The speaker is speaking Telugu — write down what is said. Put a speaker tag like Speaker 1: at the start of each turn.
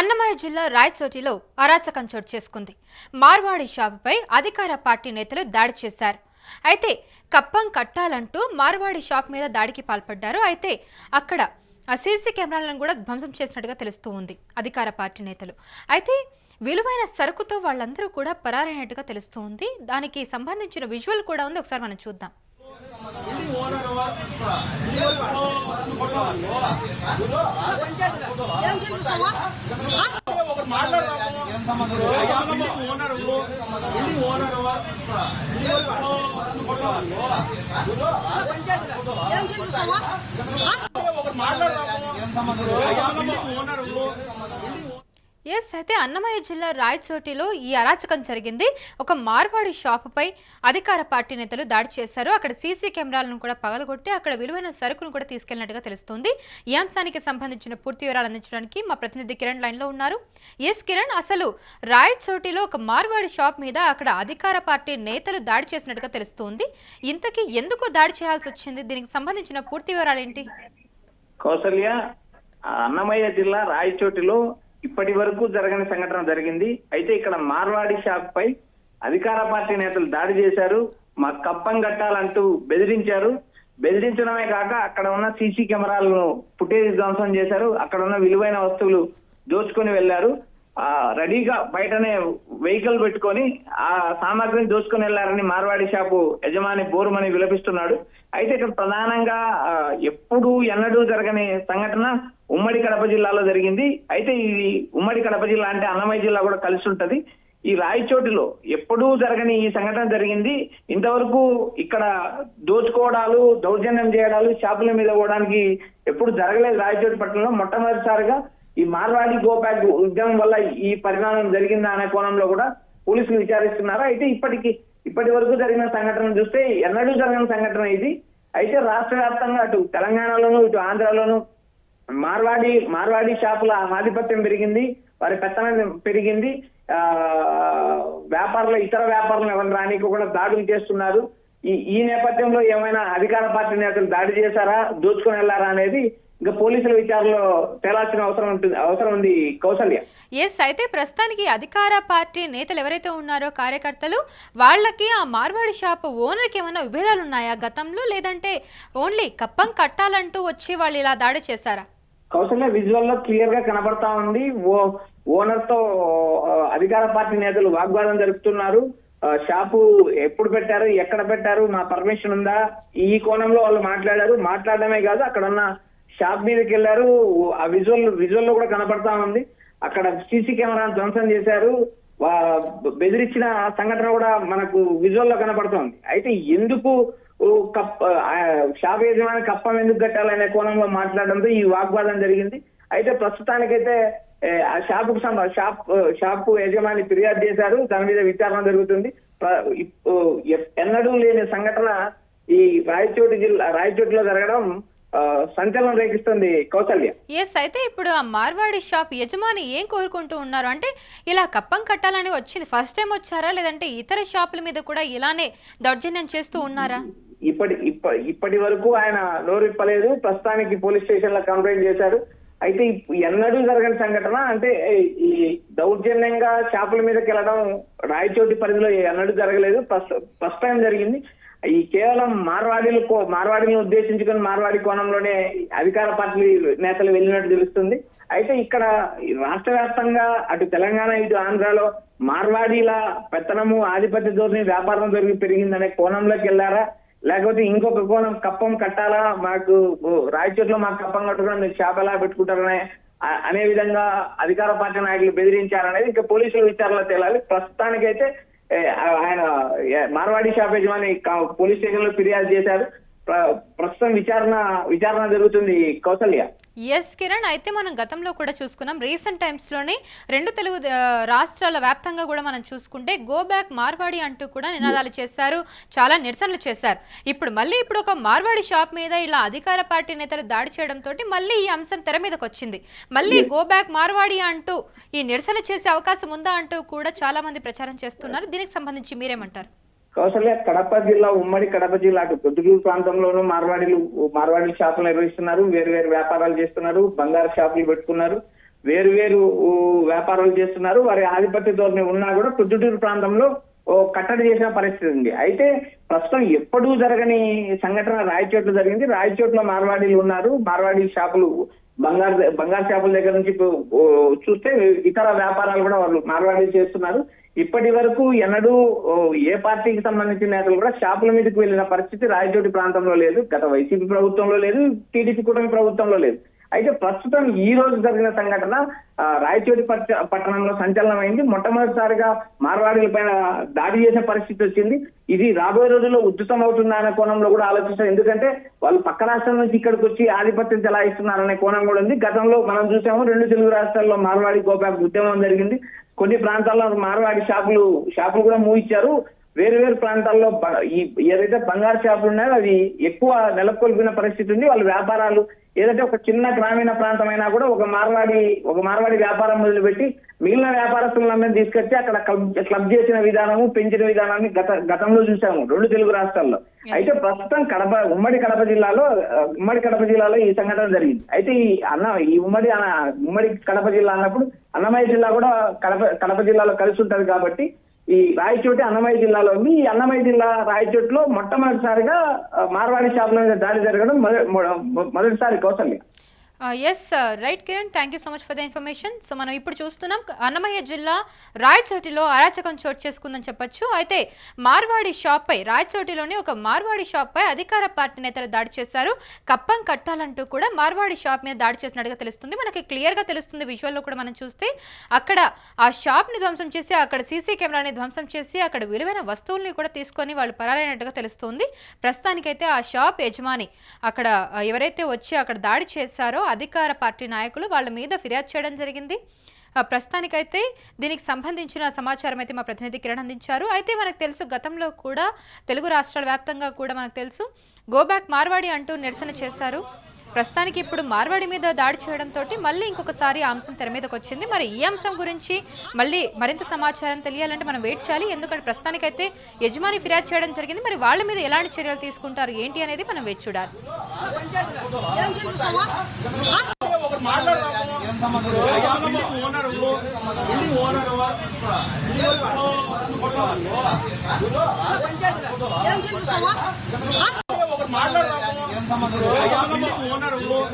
Speaker 1: అన్నమయ్య జిల్లా రాయచోటిలో అరాచకం చోటు చేసుకుంది. మార్వాడి షాపుపై అధికార పార్టీ నేతలు దాడి చేశారు. అయితే కప్పం కట్టాలంటూ మార్వాడి షాప్ మీద దాడికి పాల్పడ్డారు. అయితే అక్కడ ఆ సీసీ కెమెరాలను కూడా ధ్వంసం చేసినట్టుగా తెలుస్తూ ఉంది అధికార పార్టీ నేతలు. అయితే విలువైన సరుకుతో వాళ్ళందరూ కూడా పరారైనట్టుగా తెలుస్తూ ఉంది. దానికి సంబంధించిన విజువల్ కూడా ఉంది, ఒకసారి మనం చూద్దాం. ఎస్, అయితే అన్నమయ్య జిల్లా రాయచోటిలో ఈ అరాచకం జరిగింది. ఒక మార్వాడి షాపుపై అధికార పార్టీ నేతలు దాడి చేశారు. అక్కడ సీసీ కెమెరాలను కూడా పగలగొట్టి అక్కడ విలువైన సరుకును కూడా తీసుకెళ్లినట్టుగా తెలుస్తోంది. ఈ అంశానికి సంబంధించిన పూర్తి వివరాలు అందించడానికి మా ప్రతినిధి కిరణ్ లైన్లో ఉన్నారు. ఎస్ కిరణ్, అసలు రాయచోటిలో ఒక మార్వాడి షాప్ మీద అక్కడ అధికార పార్టీ నేతలు దాడి చేసినట్టుగా తెలుస్తోంది. ఇంతకీ ఎందుకు దాడి చేయాల్సి వచ్చింది? దీనికి సంబంధించిన పూర్తి వివరాలు ఏంటి?
Speaker 2: కౌసల్య, అన్నమయ్య జిల్లా రాయచోటిలో ఇప్పటి వరకు జరగని సంఘటన జరిగింది. అయితే ఇక్కడ మార్వాడి షాప్ పై అధికార పార్టీ నేతలు దాడి చేశారు. మా కప్పం కట్టాలంటూ బెదిరించారు. బెదిరించడమే కాక అక్కడ ఉన్న సీసీ కెమెరాలను ఫుటేజ్ ధ్వంసం చేశారు. అక్కడ ఉన్న విలువైన వస్తువులు దోచుకొని వెళ్లారు. రెడీగా బయటనే వెహికల్ పెట్టుకొని ఆ సామాగ్రిని దోచుకొని వెళ్లారని మార్వాడి షాపు యజమాని బోరుమని విలపిస్తున్నాడు. అయితే ఇక్కడ ప్రధానంగా ఎన్నడూ జరగని సంఘటన ఉమ్మడి కడప జిల్లాలో జరిగింది. అయితే ఇది ఉమ్మడి కడప జిల్లా అంటే అన్నమయ్య జిల్లా కూడా కలిసి ఉంటది. ఈ రాయచోటిలో ఎప్పుడూ జరగని ఈ సంఘటన జరిగింది. ఇంతవరకు ఇక్కడ దోచుకోవడాలు, దౌర్జన్యం చేయడాలు, షాపుల మీద పోవడానికి ఎప్పుడు జరగలేదు. రాయచోటి పట్టణంలో మొట్టమొదటిసారిగా ఈ మార్వాడి గోబ్యాక్ ఉద్యమం వల్ల ఈ పరిణామం జరిగిందా అనే కోణంలో కూడా పోలీసులు విచారిస్తున్నారు. అయితే ఇప్పటి వరకు జరిగిన సంఘటన చూస్తే ఎన్నడూ జరగని సంఘటన ఇది. అయితే రాష్ట్ర వ్యాప్తంగా అటు తెలంగాణలోను ఇటు ఆంధ్రాలోను మార్వాడి షాపుల ఆధిపత్యం పెరిగింది, వారి పెత్తనం పెరిగింది. ఇతర వ్యాపారులు ఎవరిని రానికి కూడా దాడులు చేస్తున్నారు. ఈ నేపథ్యంలో ఏమైనా అధికార పార్టీ నేతలు దాడి చేశారా, దోచుకొని వెళ్లారా అనేది ఇంకా పోలీసుల విచారణలో తేలాల్సిన అవసరం ఉంది కౌసల్య.
Speaker 1: ఎస్, అయితే ప్రస్తుతానికి అధికార పార్టీ నేతలు ఎవరైతే ఉన్నారో కార్యకర్తలు, వాళ్ళకి ఆ మార్వాడి షాప్ ఓనర్కి ఏమైనా విభేదాలు ఉన్నాయా గతంలో, లేదంటే ఓన్లీ కప్పం కట్టాలంటూ వచ్చి వాళ్ళు ఇలా దాడి చేశారా?
Speaker 2: కౌసల్య, విజువల్ లో క్లియర్ గా కనబడతా ఉంది. ఓనర్ తో అధికార పార్టీ నేతలు వాగ్వాదం జరుపుతున్నారు. షాపు ఎప్పుడు పెట్టారు, ఎక్కడ పెట్టారు, మా పర్మిషన్ ఉందా, ఈ కోణంలో వాళ్ళు మాట్లాడడమే కాదు అక్కడ ఉన్న షాప్ మీదకి వెళ్లారు. ఆ విజువల్ లో కూడా కనపడతా ఉంది. అక్కడ సీసీ కెమెరాను ధ్వంసం చేశారు. బెదిరించిన సంఘటన కూడా మనకు విజువల్ లో కనపడుతోంది. అయితే ఎందుకు షాప్ యజమాని కప్పం ఎందుకు కట్టాలనే కోణంలో మాట్లాడడంతో ఈ వాగ్వాదం జరిగింది. అయితే ప్రస్తుతానికైతే ఆ షాపు యజమాని ఫిర్యాదు చేశారు. దాని మీద విచారణ జరుగుతుంది. ఎన్నడూ లేని సంఘటన ఈ రాయచోటిలో జరగడం సంచలనం రేగిస్తుంది కౌసల్య.
Speaker 1: ఎస్, అయితే ఇప్పుడు ఆ మార్వాడి షాప్ యజమాని ఏం కోరుకుంటూ ఉన్నారు అంటే, ఇలా కప్పం కట్టాలని వచ్చింది ఫస్ట్ టైం వచ్చారా, లేదంటే ఇతర షాపుల మీద కూడా ఇలానే దౌర్జన్యం చేస్తూ ఉన్నారా?
Speaker 2: ఇప్పటి వరకు ఆయన నోరిప్పలేదు. ప్రస్తుతానికి పోలీస్ స్టేషన్ లో కంప్లైంట్ చేశారు. అయితే ఎన్నడూ జరగని సంఘటన అంటే ఈ దౌర్జన్యంగా షాపుల మీదకి వెళ్ళడం రాయచోటి పరిధిలో ఎన్నడూ జరగలేదు. ఫస్ట్ టైం జరిగింది. ఈ కేవలం మార్వాడిని ఉద్దేశించుకుని మార్వాడి కోణంలోనే అధికార పార్టీ నేతలు వెళ్ళినట్టు తెలుస్తుంది. అయితే ఇక్కడ రాష్ట్ర వ్యాప్తంగా అటు తెలంగాణ ఇటు ఆంధ్రాలో మార్వాడీల పెత్తనము, ఆధిపత్య ధోరణి, వ్యాపారం పెరిగిందనే కోణంలోకి వెళ్ళారా, లేకపోతే ఇంకొక కోణం కప్పం కట్టాలా, మాకు రాయచోటిలో మాకు కప్పం కట్టుకుని మీరు షాప్ ఎలా పెట్టుకుంటారనే అనే విధంగా అధికార పార్టీ నాయకులు బెదిరించారనేది ఇంకా పోలీసుల విచారణలో తేలాలి. ప్రస్తుతానికైతే ఆయన మార్వాడి షాప్ యజమాని పోలీస్ స్టేషన్ లో ఫిర్యాదు చేశారు. ప్రస్తుతం విచారణ జరుగుతుంది కౌసల్య.
Speaker 1: ఎస్ కిరణ్, అయితే మనం గతంలో కూడా చూసుకున్నాం, రీసెంట్ టైమ్స్లోనే రెండు తెలుగు రాష్ట్రాల వ్యాప్తంగా కూడా మనం చూసుకుంటే గో బ్యాక్ మార్వాడి అంటూ కూడా నినాదాలు చేశారు, చాలా నిరసనలు చేశారు. ఇప్పుడు ఒక మార్వాడి షాప్ మీద ఇలా అధికార పార్టీ నేతలు దాడి చేయడంతో మళ్ళీ ఈ అంశం తెర మీదకి వచ్చింది. మళ్ళీ గో బ్యాక్ మార్వాడి అంటూ ఈ నిరసన చేసే అవకాశం ఉందా అంటూ కూడా చాలా మంది ప్రచారం చేస్తున్నారు. దీనికి సంబంధించి మీరేమంటారు?
Speaker 2: కౌసల్య, కడప జిల్లా ఉమ్మడి కడప జిల్లా పొద్దుటూరు ప్రాంతంలోనూ మార్వాడి షాపులు నిర్వహిస్తున్నారు. వేరు వ్యాపారాలు చేస్తున్నారు. బంగారు షాపులు పెట్టుకున్నారు. వేరు వ్యాపారాలు చేస్తున్నారు. వారి ఆధిపత్య ధోరణి ఉన్నా కూడా ప్రొద్దుటూరు ప్రాంతంలో కట్టడి చేసిన పరిస్థితి ఉంది. అయితే ప్రస్తుతం ఎప్పుడూ జరగని సంఘటన రాయచోట్లో జరిగింది. రాయచోట్లో మార్వాడీలు ఉన్నారు. మార్వాడీ షాపులు బంగారు షాపుల దగ్గర నుంచి చూస్తే ఇతర వ్యాపారాలు కూడా వాళ్ళు మార్వాడీలు చేస్తున్నారు. ఇప్పటి వరకు ఎన్నడూ ఏ పార్టీకి సంబంధించిన నేతలు కూడా షాపుల మీదకి వెళ్ళిన పరిస్థితి రాయచోటి ప్రాంతంలో లేదు. గత వైసీపీ ప్రభుత్వంలో లేదు, టీడీపీ కూటమి ప్రభుత్వంలో లేదు. అయితే ప్రస్తుతం ఈ రోజు జరిగిన సంఘటన రాయచోటి పట్టణంలో సంచలనమైంది. మొట్టమొదటిసారిగా మార్వాడీల పైన దాడి చేసే పరిస్థితి వచ్చింది. ఇది రాబోయే రోజుల్లో ఉధృతం అవుతుందా అనే కోణంలో కూడా ఆలోచిస్తారు. ఎందుకంటే వాళ్ళు పక్క రాష్ట్రం నుంచి ఇక్కడికి వచ్చి ఆధిపత్యం చెలాయిస్తున్నారనే కోణం కూడా ఉంది. గతంలో మనం చూసాము 2 తెలుగు రాష్ట్రాల్లో మార్వాడి గోబ్యాక్ ఉద్యమం జరిగింది. కొన్ని ప్రాంతాల్లో మార్వాడి షాపులు కూడా మూయించారు. వేరు ప్రాంతాల్లో ఏదైతే బంగారు షాపులు ఉన్నాయో అవి ఎక్కువ నెలకొల్పిన పరిస్థితి ఉంది. వాళ్ళ వ్యాపారాలు ఏదైతే ఒక చిన్న గ్రామీణ ప్రాంతం అయినా కూడా ఒక మార్వాడి వ్యాపారం మొదలుపెట్టి మిగిలిన వ్యాపారస్తులందరినీ తీసుకొచ్చి అక్కడ క్లబ్ చేసిన విధానము, పెంచిన విధానాన్ని గతంలో చూసాము 2 తెలుగు రాష్ట్రాల్లో. అయితే ప్రస్తుతం ఉమ్మడి కడప జిల్లాలో ఈ సంఘటన జరిగింది. అయితే ఈ ఉమ్మడి కడప జిల్లా అన్నప్పుడు అన్నమయ్య జిల్లా కూడా కడప జిల్లాలో కలిసి ఉంటది. కాబట్టి ఈ రాయచోటి అన్నమయ్య జిల్లాలో ఉంది. ఈ అన్నమయ్య జిల్లా రాయచోటిలో మొట్టమొదటిసారిగా మార్వాడి షాపుల మీద దాడి జరగడం మొదటిసారి Kausalya.
Speaker 1: Yes right Kiran, thank you so much for the information. So మనం ఇప్పుడు చూస్తున్నాం అన్నమయ్య జిల్లా రాయచోటిలో అరాచకం చోటు చేసుకుందని చెప్పొచ్చు. అయితే మార్వాడి షాప్ పై రాయచోటిలోని ఒక మార్వాడి షాప్ పై అధికార పార్టీ నేతలు దాడి చేశారు. కప్పం కట్టాలంటూ కూడా మార్వాడి షాప్ మీద దాడి చేసినట్టుగా తెలుస్తుంది. మనకి క్లియర్గా తెలుస్తుంది విజువల్లో కూడా మనం చూస్తే. అక్కడ ఆ షాప్ని ధ్వంసం చేసి అక్కడ సీసీ కెమెరాని ధ్వంసం చేసి అక్కడ విలువైన వస్తువుల్ని కూడా తీసుకొని వాళ్ళు పరారైనట్టుగా తెలుస్తుంది. ప్రస్తుతానికైతే ఆ షాప్ యజమాని అక్కడ ఎవరైతే వచ్చి అక్కడ దాడి చేశారో అధికార పార్టీ నాయకులు వాళ్ళ మీద ఫిర్యాదు చేయడం జరిగింది. ప్రస్తుతానికైతే దీనికి సంబంధించిన సమాచారం అయితే మా ప్రతినిధి కిరణ్ అందించారు. అయితే మనకు తెలుసు గతంలో కూడా తెలుగు రాష్ట్రాల వ్యాప్తంగా కూడా మనకు తెలుసు గోబ్యాక్ మార్వాడి అంటూ నిరసన చేశారు. ప్రస్తుతానికి ఇప్పుడు మార్వాడి మీద దాడి చేయడంతో మళ్ళీ ఇంకొకసారి ఆ అంశం తెర మీదకి వచ్చింది. మరి ఈ అంశం గురించి మళ్ళీ మరింత సమాచారం తెలియాలంటే మనం వెయిట్ చేయాలి. ఎందుకంటే ప్రస్తుతానికైతే యజమాని ఫిర్యాదు చేయడం జరిగింది. మరి వాళ్ళ మీద ఎలాంటి చర్యలు తీసుకుంటారు ఏంటి అనేది మనం వెయిట్ చూడాలి.